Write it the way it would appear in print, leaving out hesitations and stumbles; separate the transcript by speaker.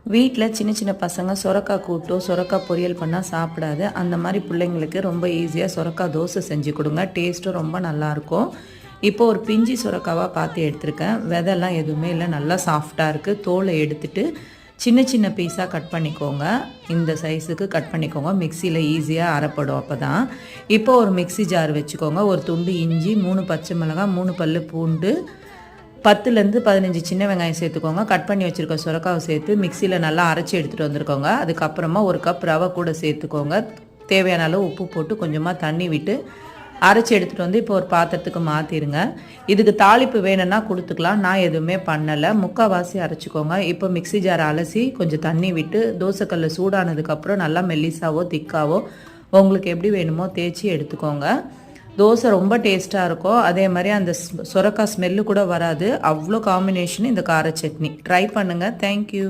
Speaker 1: வீட்டில் சின்ன சின்ன பசங்க சொரக்காய் கூட்டோ சொரக்காய் பொரியல் பண்ணால் சாப்பிடாது. அந்த மாதிரி பிள்ளைங்களுக்கு ரொம்ப ஈஸியாக சொரக்காய் தோசை செஞ்சு கொடுங்க. டேஸ்ட்டும் ரொம்ப நல்லாயிருக்கும். இப்போ ஒரு பிஞ்சி சொரக்காவாக பார்த்து எடுத்திருக்கேன். விதைலாம் எதுவுமே இல்லை, நல்லா சாஃப்டாக இருக்குது. தோலை எடுத்துட்டு சின்ன சின்ன பீஸாக கட் பண்ணிக்கோங்க. இந்த சைஸுக்கு கட் பண்ணிக்கோங்க. மிக்சியில் ஈஸியாக அரைப்படும். அப்போ தான் இப்போ ஒரு மிக்சி ஜார் வச்சுக்கோங்க. ஒரு துண்டு இஞ்சி, 3 பச்சை மிளகாய், 3 பல் பூண்டு, 10லேருந்து 15 சின்ன வெங்காயம் சேர்த்துக்கோங்க. கட் பண்ணி வச்சுருக்க சுரக்காவை சேர்த்து மிக்சியில் நல்லா அரைச்சி எடுத்துகிட்டு வந்திருக்கோங்க. அதுக்கப்புறமா ஒரு கப் ரவை கூட சேர்த்துக்கோங்க. தேவையான அளவு உப்பு போட்டு கொஞ்சமாக தண்ணி விட்டு அரைச்சி எடுத்துகிட்டு வந்து இப்போ ஒரு பாத்திரத்துக்கு மாற்றிடுங்க. இதுக்கு தாளிப்பு வேணும்னா கொடுத்துக்கலாம். நான் எதுவுமே பண்ணலை. முக்கால்வாசி அரைச்சிக்கோங்க. இப்போ மிக்சி ஜாரை அலசி கொஞ்சம் தண்ணி விட்டு தோசைக்கல்ல சூடானதுக்கப்புறம் நல்லா மெல்லிசாவோ திக்காவோ உங்களுக்கு எப்படி வேணுமோ தேய்ச்சி எடுத்துக்கோங்க. தோசை ரொம்ப டேஸ்ட்டாக இருக்கும். அதே மாதிரி அந்த சொரக்காய் ஸ்மெல்லு கூட வராது. அவ்வளோ காம்பினேஷன் இந்த கார சட்னி. ட்ரை பண்ணுங்கள். தேங்க்யூ.